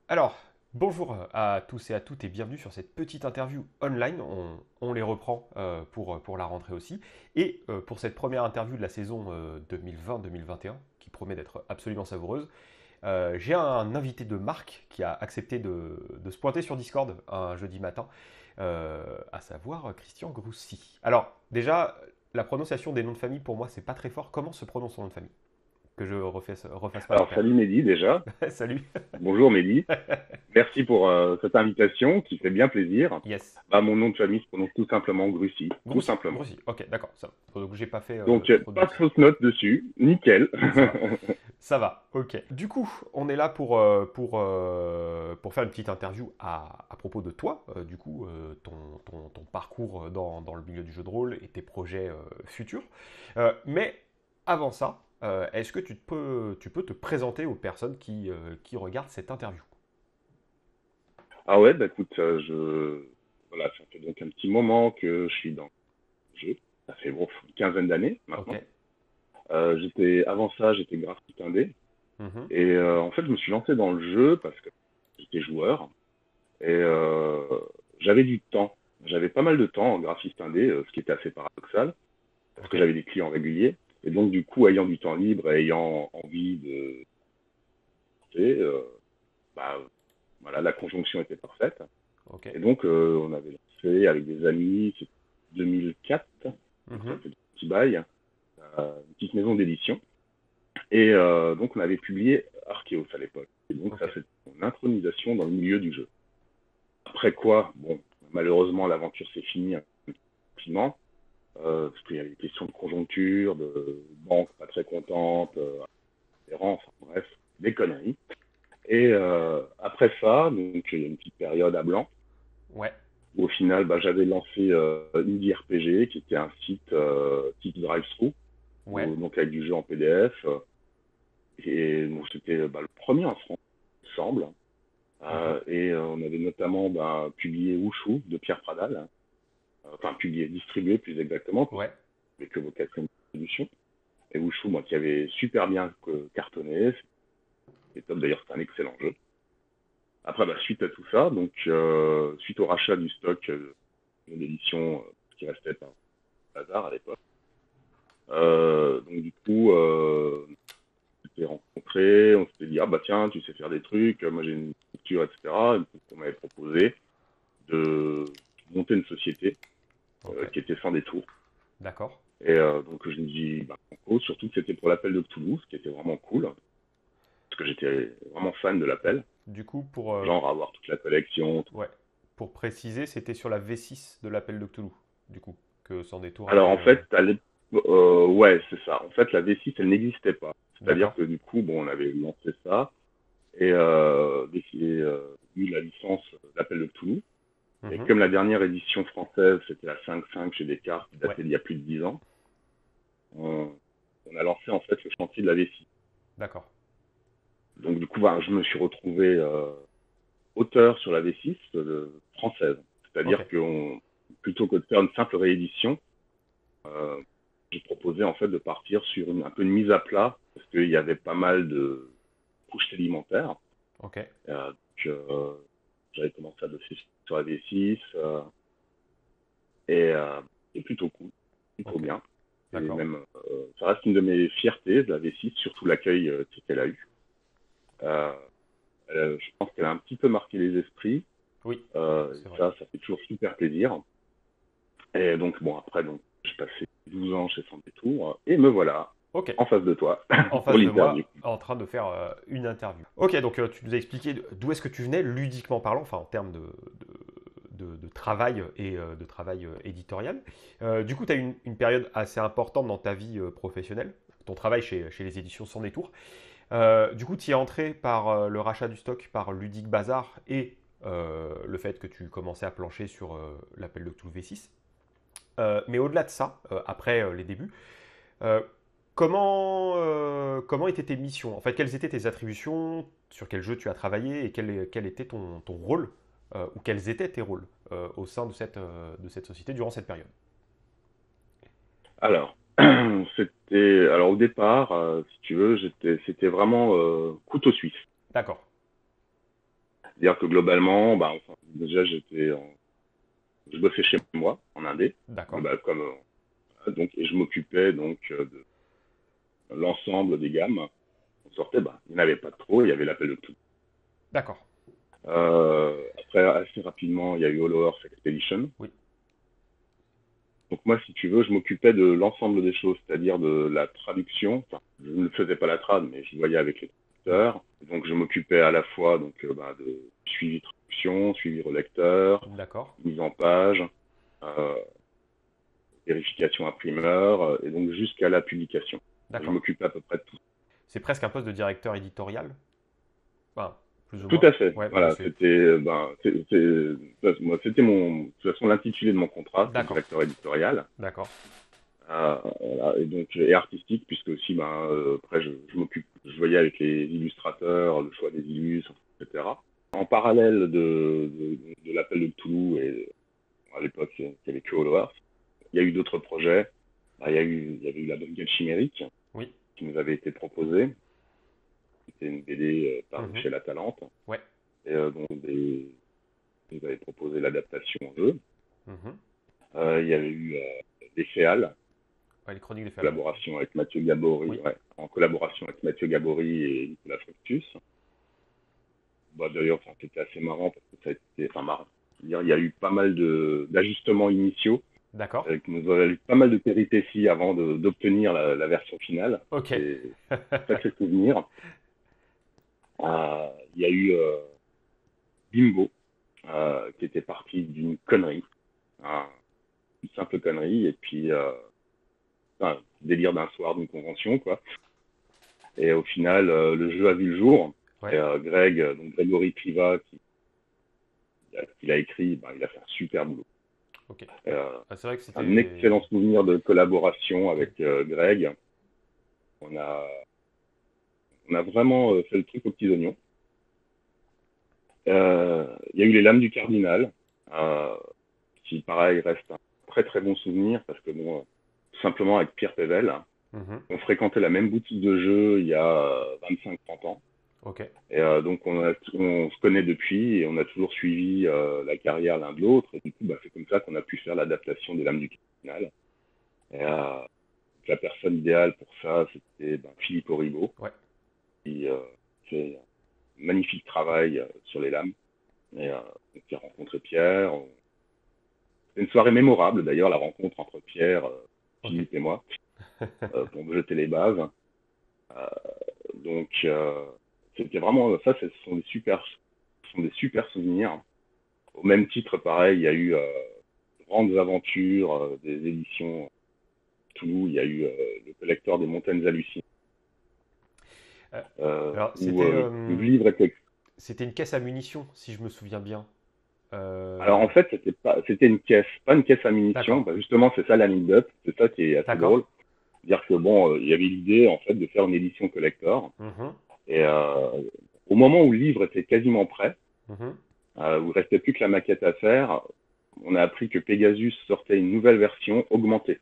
Alors, bonjour à tous et à toutes et bienvenue sur cette petite interview online. On les reprend pour la rentrée aussi. Et pour cette première interview de la saison 2020-2021, qui promet d'être absolument savoureuse, j'ai un invité de marque qui a accepté de se pointer sur Discord un jeudi matin, à savoir Christian Groussy. Alors, déjà, la prononciation des noms de famille, pour moi, c'est pas très fort. Comment se prononce son nom de famille? Que je refasse pas la Alors, perte. salut Mehdi déjà. Salut. Bonjour Mehdi. Merci pour cette invitation qui fait bien plaisir. Yes. Bah, mon nom de famille se prononce tout simplement Grussy, tout Grossi, simplement. grossi. Ok, d'accord, ça va. Donc j'ai pas fait Donc, trop de pas de bêtises. fausse note dessus, nickel. Ça va. Ça va, ok. Du coup, on est là pour faire une petite interview à propos de toi, du coup, ton parcours dans le milieu du jeu de rôle et tes projets futurs. Mais avant ça, est-ce que tu peux te présenter aux personnes qui regardent cette interview? Ah ouais, bah écoute, voilà, ça fait donc un petit moment que je suis dans le jeu. Ça fait bon, une quinzaine d'années Ok. maintenant. Avant ça, j'étais graphiste indé. Mhm. Et en fait, je me suis lancé dans le jeu parce que j'étais joueur. Et j'avais du temps. J'avais pas mal de temps en graphiste indé, ce qui était assez paradoxal, parce Ok. que j'avais des clients réguliers. Et donc, du coup, ayant du temps libre et ayant envie de bah, voilà, la conjonction était parfaite. Ok. Et donc, on avait lancé avec des amis, c'est 2004, donc ça Mhm. fait un petit bail, une petite maison d'édition. Et donc, on avait publié Arceus à l'époque. Et donc, Ok. ça fait une intronisation dans le milieu du jeu. Après quoi, bon, malheureusement, l'aventure s'est finie rapidement, parce qu'il y avait des questions de conjoncture, de banque pas très contente, enfin bref, des conneries. Et après ça, donc il y a une petite période à blanc, Ouais. où au final, bah, j'avais lancé Indie RPG, qui était un site type drive-thru, Ouais. donc avec du jeu en PDF. Et donc c'était bah, le premier en France, il me semble. Mhm. Et on avait notamment bah, publié Wushu de Pierre Pradal, enfin publié, distribué plus exactement, puisque Ouais. c'était que vos quatrième distribution. Et Wushu, moi, qui avait super bien cartonné, c'est top, d'ailleurs, c'est un excellent jeu. Après, bah, suite à tout ça, donc suite au rachat du stock de l'édition qui restait par hasard à l'époque, donc du coup, on s'était rencontrés, on s'était dit, ah bah tiens, tu sais faire des trucs, moi j'ai une structure, etc. Et donc, on m'avait proposé de monter une société Ok. qui était sans détour. D'accord. Et donc je me dis, bah, banco, surtout que c'était pour l'appel de Toulouse, ce qui était vraiment cool, parce que j'étais vraiment fan de l'appel, Du coup, pour, genre avoir toute la collection, tout. ouais, pour préciser, c'était sur la V6 de l'appel de Cthulhu, du coup, que Sans Détour Alors avait. en fait, ouais, c'est ça. En fait, la V6, elle n'existait pas. C'est-à-dire D'accord. que du coup, bon, on avait lancé ça et dès qu'il y a eu la licence d'appel de Toulouse, et Mhm. comme la dernière édition française, c'était la 5.5 chez Descartes, qui Ouais, datait d'il y a plus de 10 ans, on, on a lancé en fait le chantier de la V6. d'accord. Donc du coup, bah, je me suis retrouvé auteur sur la V6 française. Ok. C'est-à-dire que plutôt que de faire une simple réédition, j'ai proposé en fait de partir sur un peu une mise à plat parce qu'il y avait pas mal de couches sédimentaires. Ok. Donc, j'avais commencé à bosser sur la V6 et c'est plutôt cool, plutôt Ok. bien. Et D'accord. même, ça reste une de mes fiertés de la V6, surtout l'accueil qu'elle a eu. Euh, je pense qu'elle a un petit peu marqué les esprits. Oui, Et c'est vrai. ça fait toujours super plaisir. Et donc, bon, après, donc, j'ai passé 12 ans chez Sans Détour et me voilà Ok. en face de toi En pour face de l'interview. moi, en train de faire une interview. Ok, donc tu nous as expliqué d'où est-ce que tu venais, ludiquement parlant, enfin en termes de travail et de travail éditorial. Du coup, tu as eu une période assez importante dans ta vie professionnelle, ton travail chez les éditions Sans Détour. Du coup, tu y es entré par le rachat du stock par Ludic Bazar et le fait que tu commençais à plancher sur l'appel de Cthulhu V6. Mais au-delà de ça, après les débuts, euh, comment étaient tes missions? En fait, quelles étaient tes attributions? Sur quel jeu tu as travaillé? Et quel était ton rôle? Ou quels étaient tes rôles au sein de cette société durant cette période? Alors, alors au départ, si tu veux, c'était vraiment couteau suisse. D'accord. C'est-à-dire que globalement, bah, enfin, déjà, je bossais chez moi, en Indé, D'accord. comme, donc, et je m'occupais donc de l'ensemble des gammes. On sortait, bah, il n'y en avait pas trop, il y avait l'appel de tout. D'accord. Après, assez rapidement, il y a eu Hollow Earth Expedition. Oui. Donc moi, si tu veux, je m'occupais de l'ensemble des choses, c'est-à-dire de la traduction. Enfin, je ne faisais pas la trad, mais je voyais avec les traducteurs. Donc je m'occupais à la fois donc bah, de suivi traduction, suivi relecteur, D'accord. mise en page, euh, vérification imprimeur, et donc jusqu'à la publication. Je D'accord. m'occupais à peu près de tout. C'est presque un poste de directeur éditorial. Enfin, plus ou Tout moins. à fait. Ouais, bah, Voilà, c'était, ben, moi, c'était de toute façon l'intitulé de mon contrat, c'est D'accord. directeur éditorial. D'accord. Voilà, et donc et artistique puisque aussi ben après je voyais avec les illustrateurs le choix des illustres, etc. En parallèle de l'appel de Cthulhu et à l'époque il y avait que Hollow Earth, il y a eu d'autres projets. Bah, il y avait eu la Brigade Chimérique Oui. qui nous avait été proposée. C'était une BD parue Mhm. chez La Talente Ouais. et donc ils nous avaient proposé l'adaptation en jeu. Mhm. Il y avait eu des Féales Ouais, les chroniques des Fées. collaboration avec Mathieu Gabory, Oui. ouais, en collaboration avec Mathieu Gabory et Nicolas Fructus. Bah, d'ailleurs, enfin, c'était assez marrant parce que ça a été, enfin marrant. C'est-à-dire, il y a eu pas mal d'ajustements initiaux D'accord. qui nous ont eu pas mal de péripéties avant d'obtenir la version finale. Ok. C'est un sacré souvenir. Il y a eu Bimbo qui était parti d'une connerie, une simple connerie, et puis enfin, délire d'un soir d'une convention, quoi. Et au final, le jeu a vu le jour. Et Ouais. Donc Grégory Priva, qui l'a écrit, ben, il a fait un super boulot. Ok. Et, Ah, c'est vrai que un c'était. excellent souvenir de collaboration Ok. avec Greg. On a, on a vraiment fait le truc aux petits oignons. Il y a eu les Lames du Cardinal, euh, qui pareil reste un très très bon souvenir parce que bon, tout simplement avec Pierre Pével, Mhm. on fréquentait la même boutique de jeux il y a 25-30 ans. Ok. Et donc on se connaît depuis et on a toujours suivi la carrière l'un de l'autre. Et du coup, bah, c'est comme ça qu'on a pu faire l'adaptation des Lames du Cardinal. Et la personne idéale pour ça, c'était ben, Philippe Oribo, Ouais. qui fait un magnifique travail sur les lames. Et qui a rencontré Pierre. C'était une soirée mémorable d'ailleurs, la rencontre entre Pierre, Ok. Philippe et moi, pour me jeter les bases. Euh, donc c'était vraiment ça, ce sont des super souvenirs. Au même titre, pareil, il y a eu Grandes Aventures des éditions Toulouse, il y a eu Le Collecteur des Montagnes Hallucinées, Euh, alors, où le livre était... c'était une caisse à munitions, si je me souviens bien. Alors Euh, en fait, c'était une caisse, pas une caisse à munitions. D'accord. Bah, justement, c'est ça l'anecdote, c'est ça qui est assez D'accord. drôle. C'est-à-dire que bon, il y avait l'idée en fait de faire une édition collector. Mhm. Et au moment où le livre était quasiment prêt, Mhm. où il restait plus que la maquette à faire, on a appris que Pegasus sortait une nouvelle version augmentée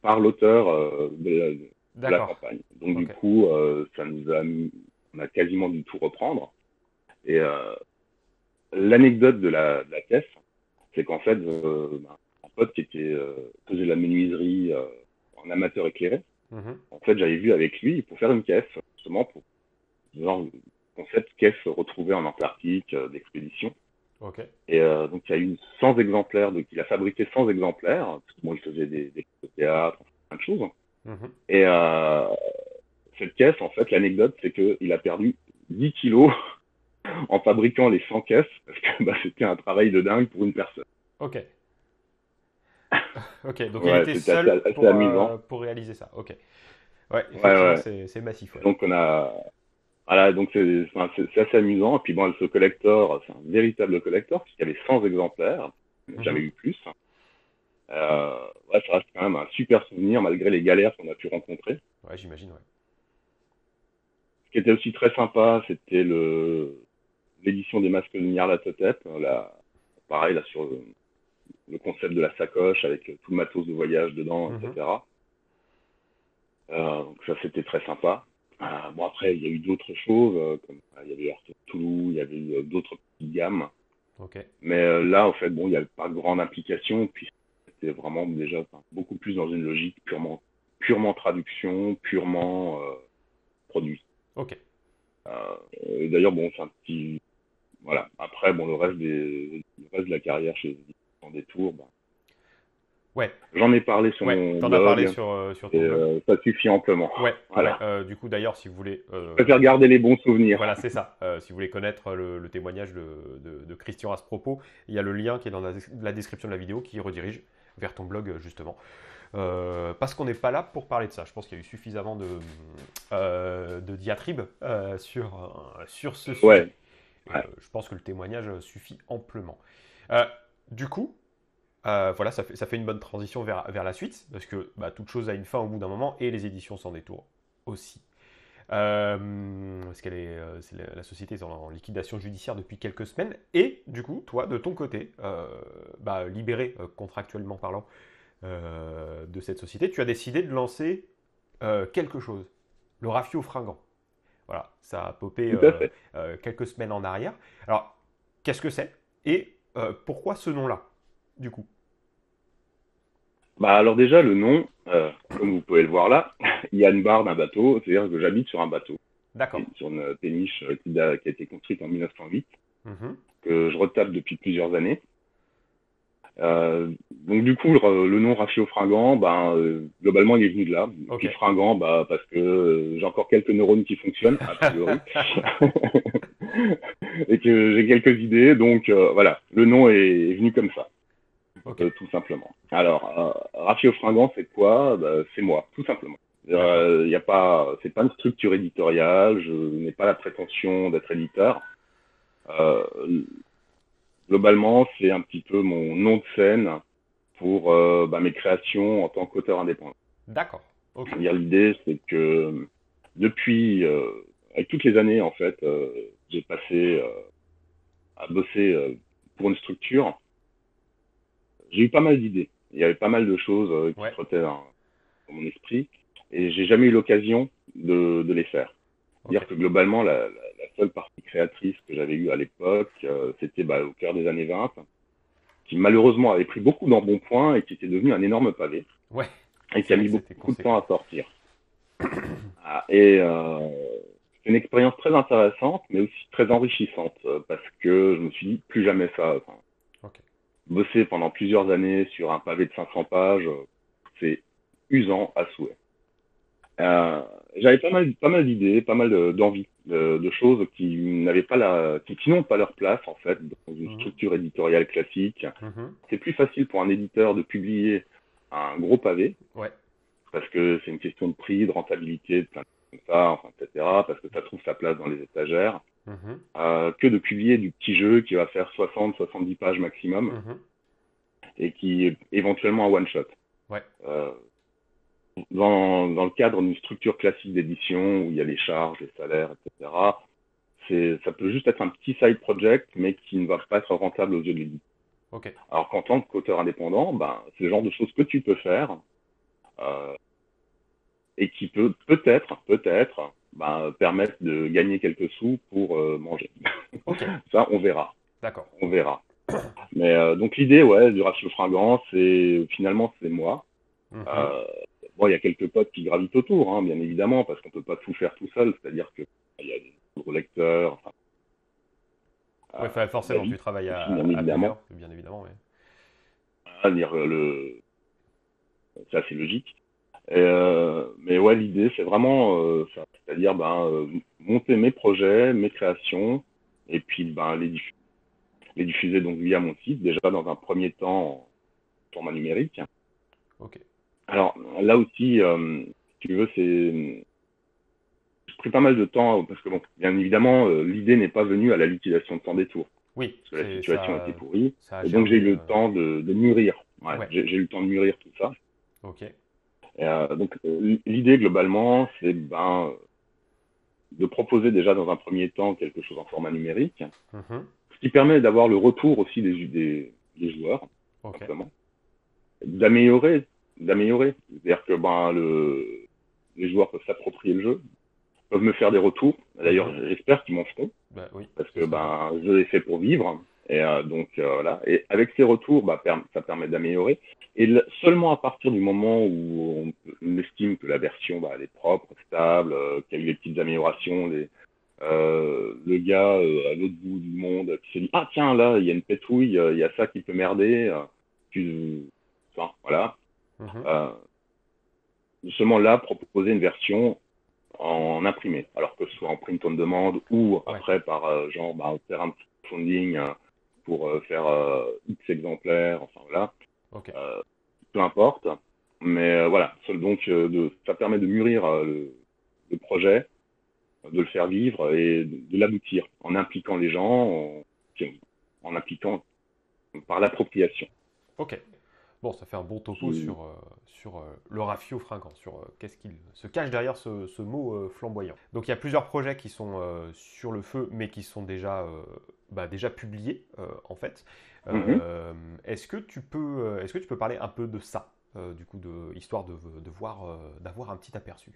par l'auteur de la D'accord. campagne. Donc du Ok. coup, on a quasiment dû tout reprendre. Et l'anecdote de la caisse, c'est qu'en fait, un pote qui faisait la menuiserie en amateur éclairé, Mhm. en fait, j'avais vu avec lui pour faire une caisse, justement pour genre le concept caisse retrouvée en Antarctique d'expédition. Ok. Et donc il y a eu 100 exemplaires, donc il a fabriqué 100 exemplaires, parce que bon, il faisait des théâtres, plein de choses. Mhm. Et cette caisse, en fait, l'anecdote, c'est qu'il a perdu 10 kilos en fabriquant les 100 caisses, parce que bah, c'était un travail de dingue pour une personne. Ok. Ok. Donc il Ouais, était c'était seul assez amusant. pour réaliser ça. Ok. Ouais, Ouais, effectivement, ouais. c'est massif. Ouais. Donc on a, voilà, donc enfin, c'est assez amusant. Et puis bon, ce collector, c'est un véritable collector, puisqu'il y avait 100 exemplaires, jamais Mhm. eu plus. Ouais, ça reste quand même un super souvenir, malgré les galères qu'on a pu rencontrer. Ouais, j'imagine. Ouais. Ce qui était aussi très sympa, c'était l'édition des masques de Nyarlathotep, pareil, là, sur le concept de la sacoche, avec tout le matos de voyage dedans, Mhm. etc. Donc ça, c'était très sympa. Bon, après, il y a eu d'autres choses, comme il y avait Heart of Toulouse, il y avait eu d'autres petites gammes. Ok. Mais là, en fait, bon, il n'y avait pas de grande implication, puis c'était vraiment déjà beaucoup plus dans une logique purement traduction, purement produit. Ok. Et d'ailleurs, bon, c'est un petit. Voilà. Après, bon, le reste de la carrière chez Sans Détour, ben, Ouais. j'en ai parlé sur Ouais. mon T'en as parlé blog, sur et ton blog. ça suffit amplement. Ouais. Ouais. Voilà. Du coup, d'ailleurs, si vous voulez, Je préfère garder les bons souvenirs. voilà, c'est ça. Si vous voulez connaître le témoignage de Christian à ce propos, il y a le lien qui est dans la description de la vidéo qui redirige vers ton blog, justement. Parce qu'on n'est pas là pour parler de ça. Je pense qu'il y a eu suffisamment de diatribes sur ce sujet. Ouais, ouais. Je pense que le témoignage suffit amplement. Du coup, voilà, ça fait une bonne transition vers la suite, parce que bah, toute chose a une fin au bout d'un moment, et les éditions Sans Détour aussi. Parce la société est en liquidation judiciaire depuis quelques semaines, et du coup, toi, de ton côté, bah, libéré contractuellement parlant de cette société, tu as décidé de lancer quelque chose, le Rafio Fringant. Voilà, ça a popé Tout à fait. quelques semaines en arrière. Alors, qu'est-ce que c'est et pourquoi ce nom-là, du coup? Bah alors déjà le nom, comme vous pouvez le voir là, il y a une barre d'un bateau, c'est-à-dire que j'habite sur un bateau, D'accord. sur une péniche qui a été construite en 1908, Mhm. que je retape depuis plusieurs années. Donc du coup le nom Rafio Fringant, ben globalement il est venu de là. Et Ok. puis Fringant, bah parce que j'ai encore quelques neurones qui fonctionnent a priori, et que j'ai quelques idées, donc voilà, le nom est venu comme ça. Ok. Tout simplement. Alors, Rafio Fringant, c'est quoi? Bah, c'est moi, tout simplement. D'accord. Y a pas, c'est pas une structure éditoriale, je n'ai pas la prétention d'être éditeur. Euh, Globalement, c'est un petit peu mon nom de scène pour bah, mes créations en tant qu'auteur indépendant. D'accord. Ok. C'est-à-dire l'idée, c'est que depuis, avec toutes les années en fait, j'ai passé à bosser pour une structure. J'ai eu pas mal d'idées. Il y avait pas mal de choses qui Ouais. trottaient dans mon esprit et j'ai jamais eu l'occasion de les faire. Ok. C'est-à-dire que globalement, la seule partie créatrice que j'avais eue à l'époque, c'était bah, au cœur des années 20, qui malheureusement avait pris beaucoup d'embonpoint et qui était devenu un énorme pavé Ouais. et qui C'est a vrai mis que c'était beaucoup de temps conséquent. à sortir. Et c'est une expérience très intéressante, mais aussi très enrichissante parce que je me suis dit plus jamais ça. Enfin, Ok. bosser pendant plusieurs années sur un pavé de 500 pages, c'est usant à souhait. Euh, J'avais pas mal d'idées, pas mal d'envies, de choses qui n'ont pas leur place en fait dans une Mhm. structure éditoriale classique. Mhm. C'est plus facile pour un éditeur de publier un gros pavé Ouais. parce que c'est une question de prix, de rentabilité, de plein de choses comme ça, enfin, etc. Parce que ça trouve sa place dans les étagères, Mhm. que de publier du petit jeu qui va faire 60-70 pages maximum Mhm. et qui est éventuellement un one shot. Ouais. Euh, dans le cadre d'une structure classique d'édition où il y a les charges, les salaires, etc., ça peut juste être un petit side project, mais qui ne va pas être rentable aux yeux de l'éditeur. Ok. Alors qu'en tant qu'auteur indépendant, ben, c'est le genre de choses que tu peux faire euh, et qui peut peut-être, ben, permettre de gagner quelques sous pour manger. Ok. Ça, on verra. D'accord. On verra. Mais donc l'idée, ouais, du ratio fringant, finalement c'est moi. Mhm. Euh, bon, il y a quelques potes qui gravitent autour, hein, bien évidemment, parce qu'on peut pas tout faire tout seul. C'est-à-dire que il y a des gros lecteurs, enfin, Ouais, forcément, tu David travailles aussi, bien à évidemment. plusieurs, bien évidemment. Ouais. Dire ça c'est logique. Mais ouais, l'idée c'est vraiment ça, c'est-à-dire ben, monter mes projets, mes créations, et puis ben les diffuser donc via mon site, déjà dans un premier temps en format numérique. Ok. Alors là aussi, si tu veux, j'ai pris pas mal de temps parce que bon, bien évidemment, l'idée n'est pas venue à la liquidation de Sans Détour Oui, parce que la situation était pourrie, ça a et donc j'ai eu germé. le temps de mûrir. Ouais, Ouais. j'ai eu le temps de mûrir tout ça. Ok. Donc l'idée globalement, c'est ben de proposer déjà dans un premier temps quelque chose en format numérique, Mhm. ce qui permet d'avoir le retour aussi des joueurs, Ok. simplement, d'améliorer, d'améliorer. C'est-à-dire que ben les joueurs peuvent s'approprier le jeu, peuvent me faire des retours. D'ailleurs, j'espère qu'ils m'en feront, Bah oui, parce ce que serait bien. ben, je l'ai fait pour vivre. Et donc voilà. Et avec ces retours, bah, ça permet d'améliorer. Et seulement à partir du moment où on estime que la version bah, elle est propre, stable, qu'il y a eu des petites améliorations, le gars à l'autre bout du monde qui s'est dit ah tiens là il y a une pétouille, il y a ça qui peut merder, tu, enfin, voilà. Mhm. Euh, Seulement là proposer une version en imprimé, alors que ce soit en print on demande ou Ouais, après par genre bah, faire un petit funding pour faire X exemplaires, enfin voilà, ok. euh, peu importe. Mais voilà, donc ça permet de mûrir le projet, de le faire vivre et de l'aboutir en impliquant les gens, en impliquant par l'appropriation. Ok. Bon, ça fait un bon topo Qui- sur le raffio fringant, sur qu'est-ce qu'il se cache derrière ce mot flamboyant. Donc il y a plusieurs projets qui sont sur le feu, mais qui sont déjà publiés en fait. Mhm. Euh, est-ce que tu peux parler un peu de ça, du coup, histoire de voir, d'avoir un petit aperçu?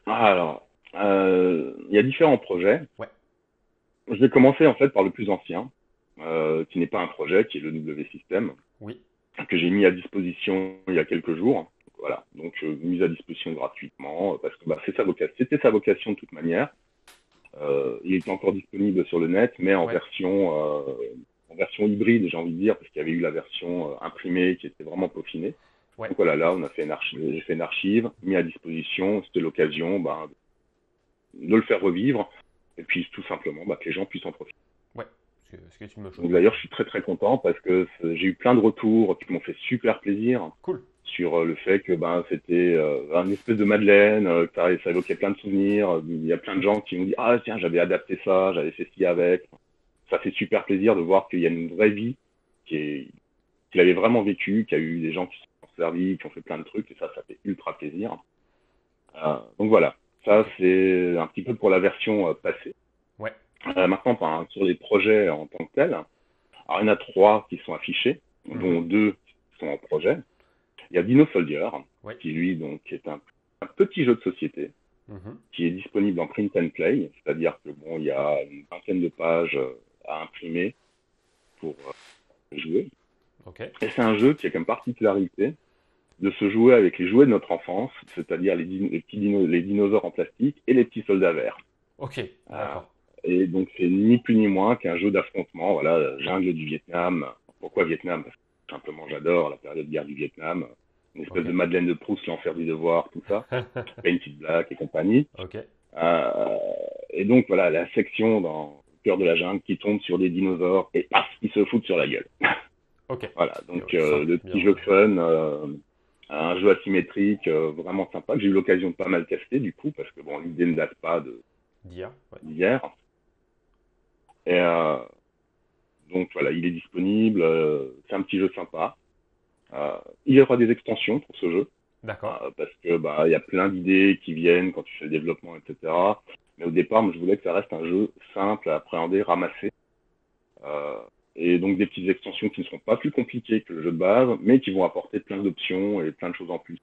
Alors, il y a différents projets. Ouais, Je vais commencer en fait par le plus ancien, qui n'est pas un projet, qui est le W System, oui, que j'ai mis à disposition il y a quelques jours. Voilà, donc mise à disposition gratuitement, parce que bah, c'était sa vocation de toute manière. Il est encore disponible sur le net, mais ouais, en version hybride, j'ai envie de dire, parce qu'il y avait eu la version imprimée qui était vraiment peaufinée. ouais, Donc voilà, là, on a fait j'ai fait une archive, mis à disposition. C'était l'occasion bah, de le faire revivre, et puis tout simplement bah, que les gens puissent en profiter. ouais. Ce qui est une bonne chose. Donc d'ailleurs, je suis très très content parce que j'ai eu plein de retours qui m'ont fait super plaisir Cool. sur le fait que ben c'était un espèce de Madeleine, que ça évoquait plein de souvenirs. Il y a plein de gens qui m'ont dit ah tiens j'avais adapté ça, j'avais fait ci avec. Ça fait super plaisir de voir qu'il y a une vraie vie qui est qu'il avait vraiment vécu, qu'il y a eu des gens qui se sont servis, qui ont fait plein de trucs et ça fait ultra plaisir. Donc voilà, ça Ok. c'est un petit peu pour la version passée. Ouais. Maintenant ben, sur les projets en tant que tels. Alors, il y en a trois qui sont affichés, Mhm. dont deux qui sont en projet. Il y a Dino Soldier, Ouais. qui lui donc est un petit jeu de société Mhm. qui est disponible en print and play, c'est-à-dire que bon, il y a une vingtaine de pages à imprimer pour jouer. Ok. Et c'est un jeu qui a comme particularité de se jouer avec les jouets de notre enfance, c'est-à-dire les dinosaures en plastique et les petits soldats verts. Ok. Euh, D'accord. et donc c'est ni plus ni moins qu'un jeu d'affrontement, voilà, jungle du Vietnam. Pourquoi Vietnam? Parce que simplement j'adore la période de guerre du Vietnam, une espèce Ok. de Madeleine de Proust, l'enfer du devoir, tout ça, Painted Black et compagnie. Ok. Euh, et donc voilà, la section dans le cœur de la jungle qui tombe sur des dinosaures et paf, ils se foutent sur la gueule. Ok. Voilà, donc Simple. le Bien. petit jeu fun, un jeu asymétrique vraiment sympa que j'ai eu l'occasion de pas mal tester du coup parce que bon l'idée ne date pas D'IA. Ouais. d'hier. Et donc voilà, il est disponible, c'est un petit jeu sympa. Il y aura des extensions pour ce jeu D'accord. parce que bah il y a plein d'idées qui viennent quand tu fais le développement, etc. Mais au départ, moi, je voulais que ça reste un jeu simple à appréhender, ramassé. Euh, et donc des petites extensions qui ne seront pas plus compliquées que le jeu de base, mais qui vont apporter plein d'options et plein de choses en plus.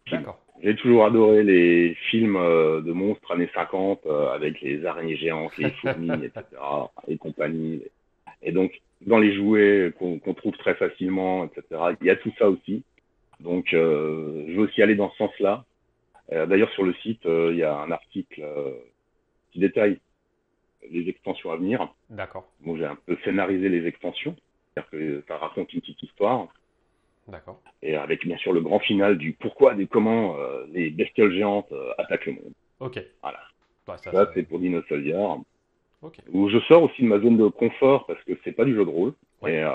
Film. D'accord. J'ai toujours adoré les films de monstres années 50 avec les araignées géantes, les fourmis, etc. et compagnie. Et donc, dans les jouets qu'on trouve très facilement, etc., il y a tout ça aussi. Donc, je veux aussi aller dans ce sens-là. D'ailleurs, sur le site, il y a un article qui détaille les extensions à venir. D'accord. Bon, j'ai un peu scénarisé les extensions, c'est-à-dire que ça raconte une petite histoire, D'accord. et avec bien sûr le grand final du pourquoi, du comment les bestioles géantes attaquent le monde. Ok. Voilà. Bah, ça, Ça, c'est pour Dino Soldier, Ok. où je sors aussi de ma zone de confort parce que c'est pas du jeu de rôle. Ouais. Et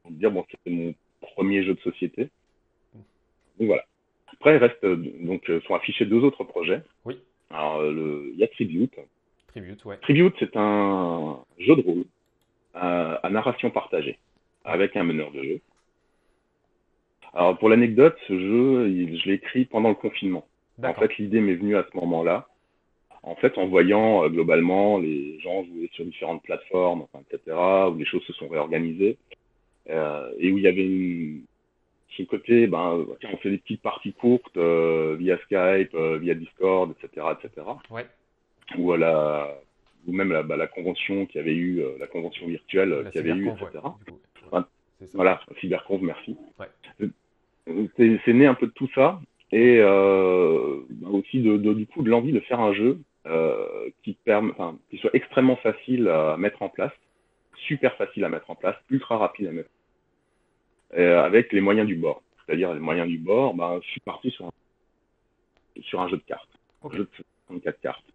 on dire, bon, c'est mon premier jeu de société. Donc voilà. Après, il reste, sont affichés deux autres projets. Oui. Alors, il y a Tribute. Tribute. Ouais. Tribute, c'est un jeu de rôle à narration partagée, Ouais. avec un meneur de jeu. Alors, pour l'anecdote, ce jeu, je l'ai écrit pendant le confinement. En D'accord. fait, l'idée m'est venue à ce moment-là. En fait, en voyant globalement les gens jouer sur différentes plateformes, enfin, etc., où les choses se sont réorganisées, et où il y avait ce côté, tiens, on fait des petites parties courtes via Skype, via Discord, etc., etc. Ouais, Ou à ou même la convention qui avait eu, la convention virtuelle la qui avait eu, cyberconf, ouais, etc. du coup. Ouais, Enfin, c'est ça. voilà, Cyberconf, merci. Ouais, C'est né un peu de tout ça et aussi du coup de l'envie de faire un jeu qui soit extrêmement facile à mettre en place, super facile à mettre en place, ultra rapide à mettre, avec les moyens du bord. C'est-à-dire les moyens du bord, je suis parti sur un jeu de cartes, un ok. jeu de 64 cartes.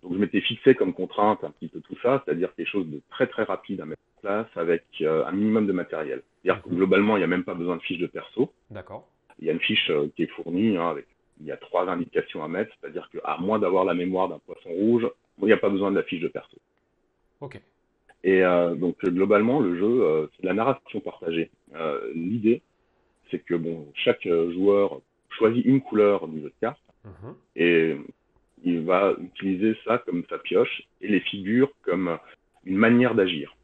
Donc je m'étais fixé comme contrainte un petit peu tout ça, c'est-à-dire quelque chose de très très rapide à mettre en place avec un minimum de matériel. C'est-à-dire que Mhm. globalement, il n'y a même pas besoin de fiche de perso. D'accord. Il y a une fiche qui est fournie, hein, il y a 3 indications à mettre, c'est-à-dire qu'à moins d'avoir la mémoire d'un poisson rouge, il n'y a pas besoin de la fiche de perso. Ok. Et donc globalement, le jeu, c'est de la narration partagée. L'idée, c'est que chaque joueur choisit une couleur du jeu de cartes Mhm. et il va utiliser ça comme sa pioche et les figures comme une manière d'agir.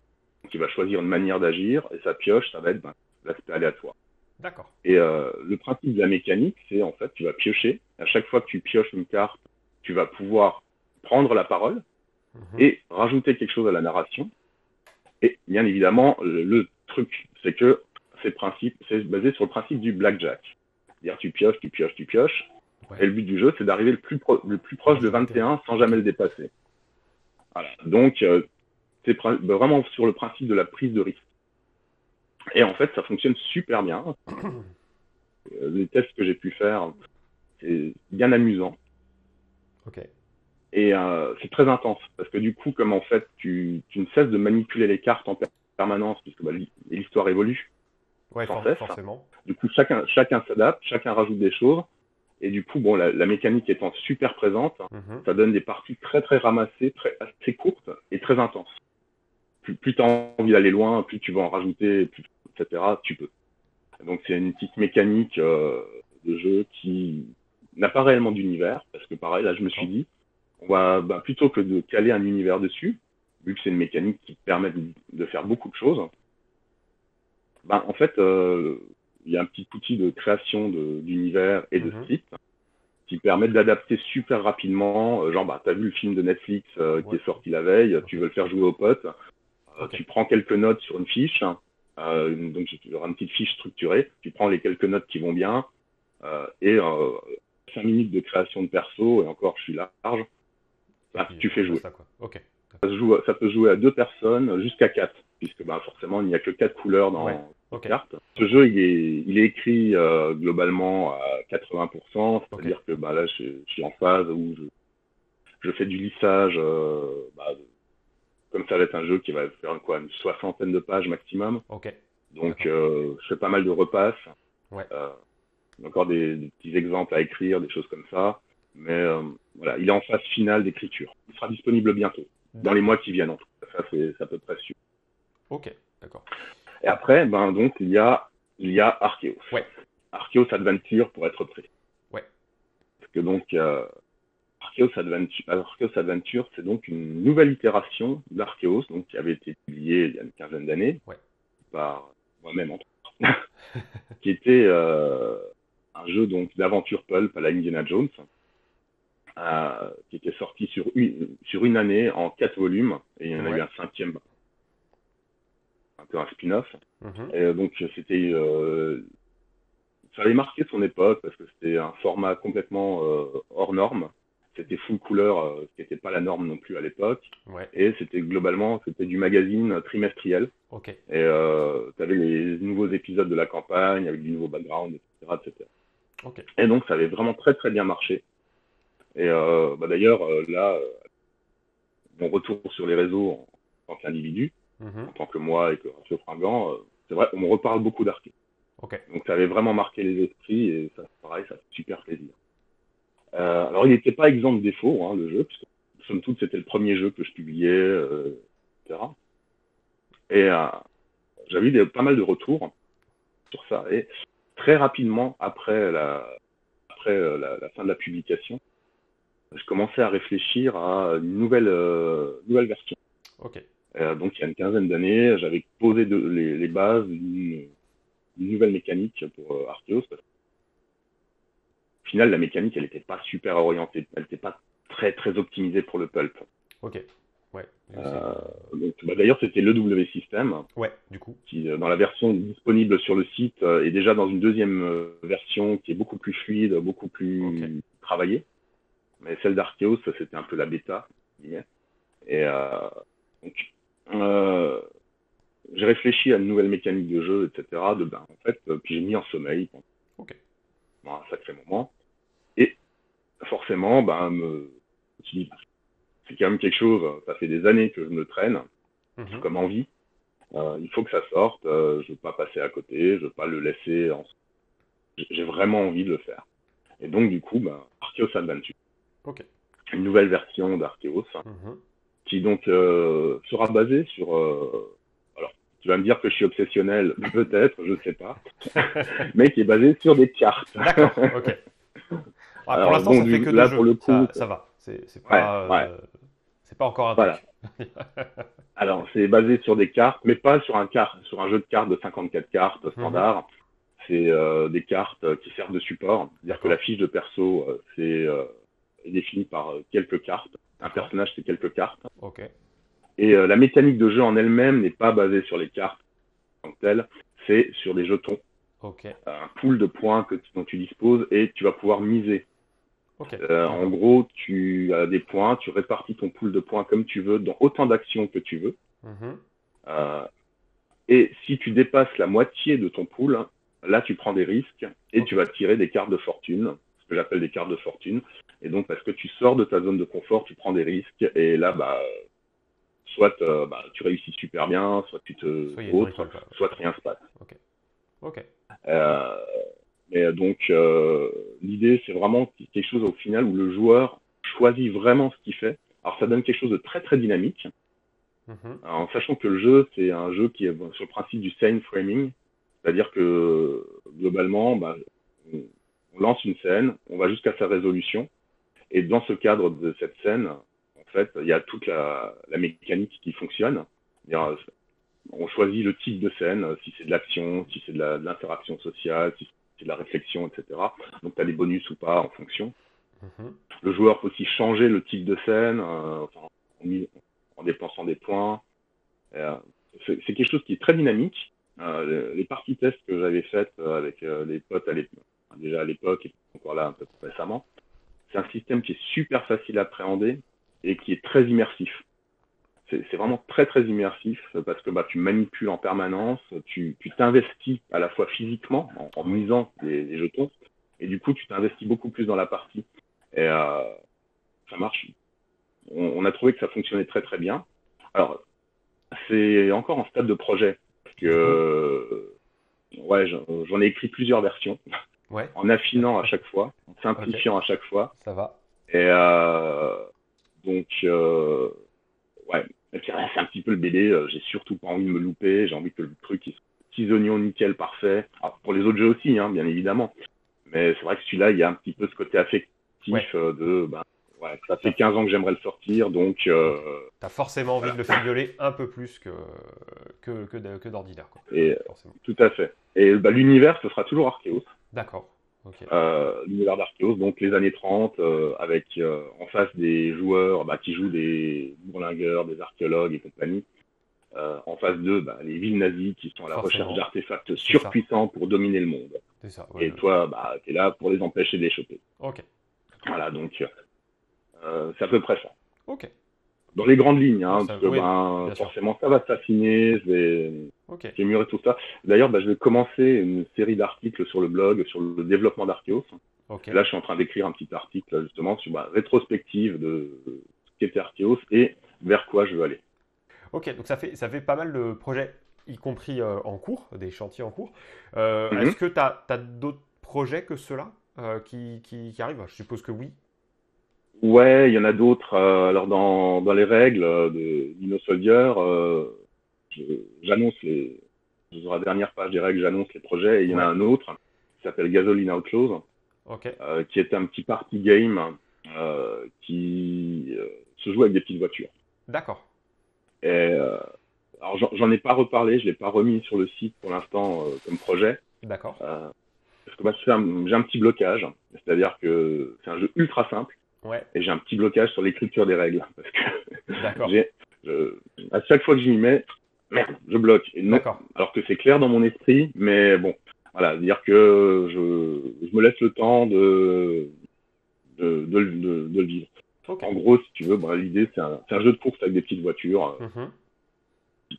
Donc il va choisir une manière d'agir et sa pioche, ça va être l'aspect aléatoire. D'accord. Et le principe de la mécanique, c'est en fait, tu vas piocher. À chaque fois que tu pioches une carte, tu vas pouvoir prendre la parole Mhm. et rajouter quelque chose à la narration. Et bien évidemment, le truc, c'est que c'est basé sur le principe du blackjack. C'est-à-dire, tu pioches, tu pioches, tu pioches. Et Ouais. le but du jeu, c'est d'arriver le plus proche Proche de de 21. 21 sans Ok. jamais le dépasser. Voilà. Donc, c'est vraiment sur le principe de la prise de risque. Et en fait, ça fonctionne super bien. Les tests que j'ai pu faire, c'est bien amusant. Ok. Et c'est très intense, parce que du coup, comme en fait, tu ne cesses de manipuler les cartes en permanence, puisque l'histoire évolue Ouais, sans cesse. forcément. Du coup, chacun s'adapte, chacun rajoute des choses. Et du coup, la mécanique étant super présente, Mhm. ça donne des parties très très ramassées, assez courtes et très intenses. Plus tu as envie d'aller loin, plus tu vas en rajouter, etc., tu peux. Donc c'est une petite mécanique de jeu qui n'a pas réellement d'univers, parce que pareil, là je me suis D'accord. dit, on va plutôt que de caler un univers dessus, vu que c'est une mécanique qui permet de faire beaucoup de choses, en fait, il y a un petit outil de création d'univers et de Mhm. site qui permettent d'adapter super rapidement. Genre, tu as vu le film de Netflix qui Ouais. est sorti la veille, tu Ok. veux le faire jouer aux potes, Ok. tu prends quelques notes sur une fiche, donc il y aura une petite fiche structurée, tu prends les quelques notes qui vont bien, et 5 minutes de création de perso, et encore je suis large, Et puis, tu fais jouer. basta, quoi. Ok. Ça peut jouer à 2 personnes jusqu'à 4, puisque forcément il n'y a que 4 couleurs Ouais. dans les Ok. cartes. Ce jeu il est écrit globalement à 80%, Ok. c'est-à-dire que là je suis en phase où je fais du lissage, comme ça va être un jeu qui va faire une soixantaine de pages maximum. Ok. Donc D'accord. je fais pas mal de repasses, Ouais. euh, encore des petits exemples à écrire, des choses comme ça. Mais voilà, il est en phase finale d'écriture. Il sera disponible bientôt, dans les D'accord. mois qui viennent en tout cas. Ça c'est à peu près sûr. Ok. D'accord. Et après, donc il y a Arceus. Ouais. Arceus Adventure pour être précis. Ouais. Parce que donc Arceus Adventure, c'est donc une nouvelle itération d'Arceus, donc qui avait été publiée il y a une quinzaine d'années Ouais. par moi-même entre autres, qui était un jeu donc d'aventure pulp à la Indiana Jones, qui était sorti sur une année en 4 volumes, et il y en a eu Ouais. un cinquième, un peu un spin-off. Mhm. Et donc c'était ça avait marqué son époque parce que c'était un format complètement hors norme. C'était full couleur, ce qui n'était pas la norme non plus à l'époque. Ouais. Et c'était du magazine trimestriel. Ok. Et tu avais les nouveaux épisodes de la campagne avec du nouveau background, etc., etc. Ok. Et donc ça avait vraiment très très bien marché. Et d'ailleurs, là, mon retour sur les réseaux en tant qu'individu, Mhm. en tant que moi et que Ratio Fringant, c'est vrai, on me reparle beaucoup d'Arc. Ok. Donc ça avait vraiment marqué les esprits et ça, pareil, ça fait super plaisir. Alors il n'était pas exempt de défauts, hein, le jeu, puisque somme toute c'était le premier jeu que je publiais, etc. Et j'avais eu pas mal de retours sur ça. Et très rapidement, après la fin de la publication, je commençais à réfléchir à une nouvelle version. Ok. Donc il y a une quinzaine d'années, j'avais posé les bases une nouvelle mécanique pour Arceus. Parce qu'au final, la mécanique, elle n'était pas super orientée, elle n'était pas très très optimisée pour le pulp. Ok. Ouais. Euh, donc, d'ailleurs, c'était le W System Ouais, du coup. qui, dans la version disponible sur le site, est déjà dans une deuxième version qui est beaucoup plus fluide, beaucoup Ok. plus travaillée. Mais celle d'Arceus, c'était un peu la bêta. Et donc, euh, j'ai réfléchi à une nouvelle mécanique de jeu, etc. En fait, puis j'ai mis en sommeil Ok. pendant un sacré moment. Et forcément, je me suis dit, c'est quand même quelque chose, ça fait des années que je me traîne, Mhm. comme envie. Il faut que ça sorte, je ne veux pas passer à côté, je ne veux pas le laisser. J'ai vraiment envie de le faire. Et donc, du coup, Arceus Adventure, Ok. une nouvelle version d'Arceus, Mhm. qui donc sera basée sur. Alors, tu vas me dire que je suis obsessionnel, peut-être, je ne sais pas, mais qui est basée sur des cartes. D'accord. Ok. Ah, pour Alors, l'instant, bon, ça fait que deux là, pour jeux. le coup, Ça va. C'est ouais, pas, ouais, c'est pas encore un voilà. truc. Alors, c'est basé sur des cartes, mais pas sur un jeu de cartes de 54 cartes Mhm. standard. C'est des cartes qui servent de support. C'est-à-dire que la D'accord. fiche de perso, est définie par quelques cartes. Un D'accord. personnage, c'est quelques cartes. Ok. Et la mécanique de jeu en elle-même n'est pas basée sur les cartes en tant que telles, c'est sur des jetons, Ok. un pool de points dont tu disposes et tu vas pouvoir miser. Ok. En D'accord. gros, tu as des points, tu répartis ton pool de points comme tu veux, dans autant d'actions que tu veux. Mhm. Euh, et si tu dépasses la moitié de ton pool, là, tu prends des risques et Ok. tu vas tirer des cartes de fortune, ce que j'appelle des cartes de fortune. Et donc, parce que tu sors de ta zone de confort, tu prends des risques et là, soit tu réussis super bien, soit tu te Soit il y a une autre, bricole, quoi. soit rien se passe. Ok. Ok. Euh, mais donc, l'idée, c'est vraiment quelque chose au final où le joueur choisit vraiment ce qu'il fait. Alors, ça donne quelque chose de très très dynamique, Mhm. en sachant que le jeu, c'est un jeu qui est sur le principe du scene framing, c'est-à-dire que globalement, on lance une scène, on va jusqu'à sa résolution, et dans ce cadre de cette scène, en fait, il y a toute la mécanique qui fonctionne. On choisit le type de scène, si c'est de l'action, si c'est de l'interaction sociale, si c'est de la réflexion, etc. Donc tu as des bonus ou pas en fonction. Mhm. Le joueur peut aussi changer le type de scène en dépensant des points. Euh, c'est quelque chose qui est très dynamique. Les parties tests que j'avais faites avec les potes déjà à l'époque et encore là un peu récemment, c'est un système qui est super facile à appréhender et qui est très immersif. C'est vraiment très très immersif parce que tu manipules en permanence, tu t'investis à la fois physiquement en Oui. misant les jetons et du coup tu t'investis beaucoup plus dans la partie et ça marche. On a trouvé que ça fonctionnait très très bien. Alors c'est encore en stade de projet parce que Mhm. ouais j'en ai écrit plusieurs versions Ouais. en affinant à chaque fois, en Ok. simplifiant à chaque fois Ça va. et donc ouais, et puis c'est un petit peu le bébé. J'ai surtout pas envie de me louper. J'ai envie que le truc il soit petits oignons nickel parfait. Alors, pour les autres jeux aussi, hein, bien évidemment. Mais c'est vrai que celui-là, il y a un petit peu ce côté affectif Ouais. ouais, ça fait T'as, 15 ans que j'aimerais le sortir, donc ok. T'as forcément envie de voilà. le figoler un peu plus que d'ordinaire, quoi. Et Forcément. tout à fait. Et l'univers, ce sera toujours Arceus. D'accord. Ok. L'univers d'Arceus, donc les années 30, avec en face des joueurs qui jouent des bourlingueurs, des archéologues et compagnie. En face d'eux, les villes nazies qui sont à la recherche Forcément. d'artefacts C'est ça. surpuissants pour dominer le monde. C'est ça. Ouais, Et toi, tu es là pour les empêcher d'échapper. ok. Voilà, donc c'est à peu près ça. Ok. Dans les grandes lignes, Non, hein, ça, parce que oui, bien sûr. forcément ça va s'affiner, Ok. je vais mûrir tout ça. D'ailleurs, je vais commencer une série d'articles sur le blog, sur le développement d'Archeos. Ok. Là, je suis en train d'écrire un petit article justement sur ma rétrospective de ce qu'était Archeos et vers quoi je veux aller. Ok. Donc ça fait pas mal de projets, y compris en cours, des chantiers en cours. Mhm. Est-ce que tu as d'autres projets que ceux-là qui arrivent? Je suppose que oui. Ouais, il y en a d'autres. Alors dans les règles de Dino Soldier, j'annonce sur la dernière page des règles, j'annonce les projets. Et il y en a Ouais. un autre qui s'appelle Gasoline Outlaws, Ok. qui est un petit party game qui se joue avec des petites voitures. D'accord. Et alors j'en ai pas reparlé, je l'ai pas remis sur le site pour l'instant comme projet. D'accord. Parce que moi, j'ai un petit blocage. C'est-à-dire que c'est un jeu ultra simple Ouais. et j'ai un petit blocage sur l'écriture des règles. Parce que D'accord. à chaque fois que je m'y mets, merde, je bloque. Et non, D'accord. alors que c'est clair dans mon esprit, mais bon, voilà, dire que je me laisse le temps de le vivre. Ok. En gros, si tu veux, bah, l'idée, c'est un jeu de course avec des petites voitures Mhm.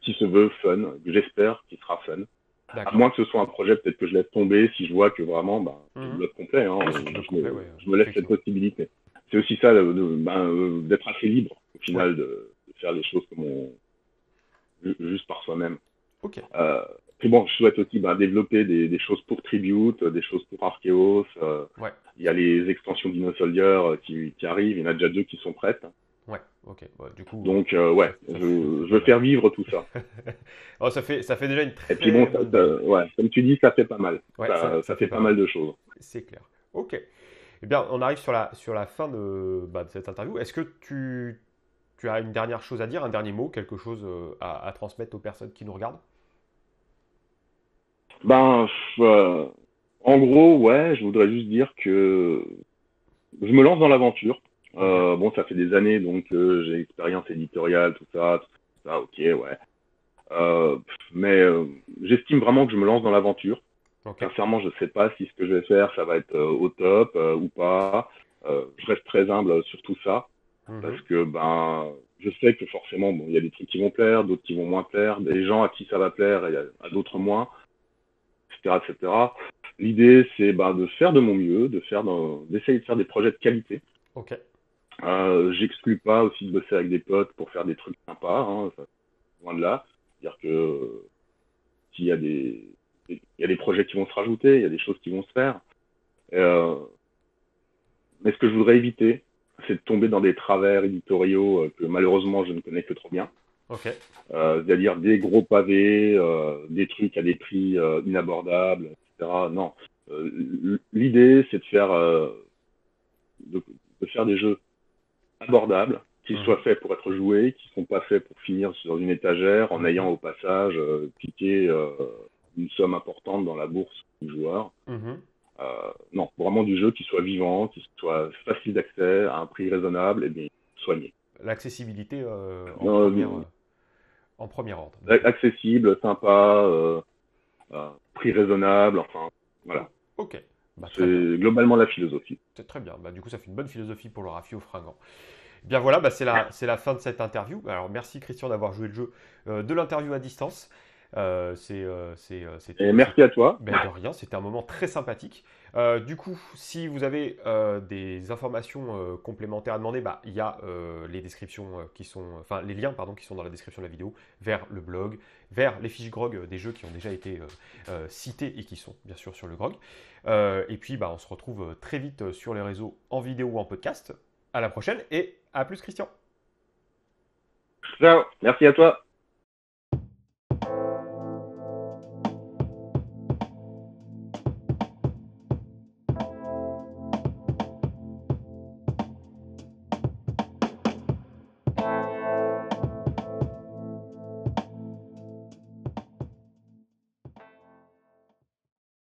qui se veut fun, que j'espère qu'il sera fun. À D'accord. moins que ce soit un projet, peut-être que je laisse tomber si je vois que vraiment, ben, c'est le Mhm. bloc complet. Hein, Ouais, c'est du bloc complet, ouais, je me laisse cette effectivement. possibilité. C'est aussi ça, d'être assez libre, au Ouais. final, de faire les choses comme juste par soi-même. Ok. Euh, et bon, je souhaite aussi développer des choses pour Tribute, des choses pour Arceus. Ouais. Il y a les extensions Dino Soldier qui arrivent. Il y en a déjà 2 qui sont prêtes. Ouais. Ok. Bah, du coup, Donc, ça, ouais, ça fait je pas veux mal. faire vivre tout ça. Oh, ça fait déjà une Et puis bon, très bonne base. ouais, comme tu dis, ça fait pas mal. Ouais, ça Ça fait fait pas pas mal. mal de choses. C'est clair. Ok. Eh bien, on arrive sur la fin de cette interview. Est-ce que tu as une dernière chose à dire, un dernier mot, quelque chose à transmettre aux personnes qui nous regardent? Ben, en gros, ouais, je voudrais juste dire que je me lance dans l'aventure. Ok. Bon, ça fait des années, donc j'ai expérience éditoriale, tout ça, ok, ouais. Mais j'estime vraiment que je me lance dans l'aventure. Ok. Sincèrement, je sais pas si ce que je vais faire, ça va être au top ou pas. Je reste très humble sur tout ça parce Mhm. que je sais que forcément, bon, il y a des trucs qui vont plaire, d'autres qui vont moins plaire, des gens à qui ça va plaire et à d'autres moins, etc., etc. L'idée, c'est de faire de mon mieux, d'essayer de faire des projets de qualité. Ok. J'exclus pas aussi de bosser avec des potes pour faire des trucs sympas, hein, loin de là. C'est-à-dire que s'il y a il y a des projets qui vont se rajouter, il y a des choses qui vont se faire. Euh, mais ce que je voudrais éviter, c'est de tomber dans des travers éditoriaux que malheureusement je ne connais que trop bien. Ok. C'est-à-dire des gros pavés, des trucs à des prix inabordables, etc. Non. L'idée, c'est de, de faire des jeux abordables, qui soient Mhm. faits pour être joués, qui ne sont pas faits pour finir sur une étagère en ayant Mhm. au passage piqué une somme importante dans la bourse du joueur. Mhm. Non, vraiment du jeu qui soit vivant, qui soit facile d'accès, à un prix raisonnable et bien soigné. L'accessibilité Non, en premier ordre, du coup. accessible, sympa, prix raisonnable, enfin, voilà. Ok. Bah, très bien. C'est globalement la philosophie. C'est très bien. Bah, du coup, ça fait une bonne philosophie pour le Rafio Fringant. Bien voilà, bah, c'est la fin de cette interview. Alors merci Christian d'avoir joué le jeu de l'interview à distance. Et merci à toi. Ben, de rien, c'était un moment très sympathique. Du coup, si vous avez des informations complémentaires à demander, bah, il y a les descriptions qui sont, enfin les liens pardon, qui sont dans la description de la vidéo vers le blog, vers les fiches grog des jeux qui ont déjà été cités et qui sont bien sûr sur le grog. Et puis, bah, on se retrouve très vite sur les réseaux en vidéo ou en podcast. À la prochaine et à plus Christian. Ciao, merci à toi.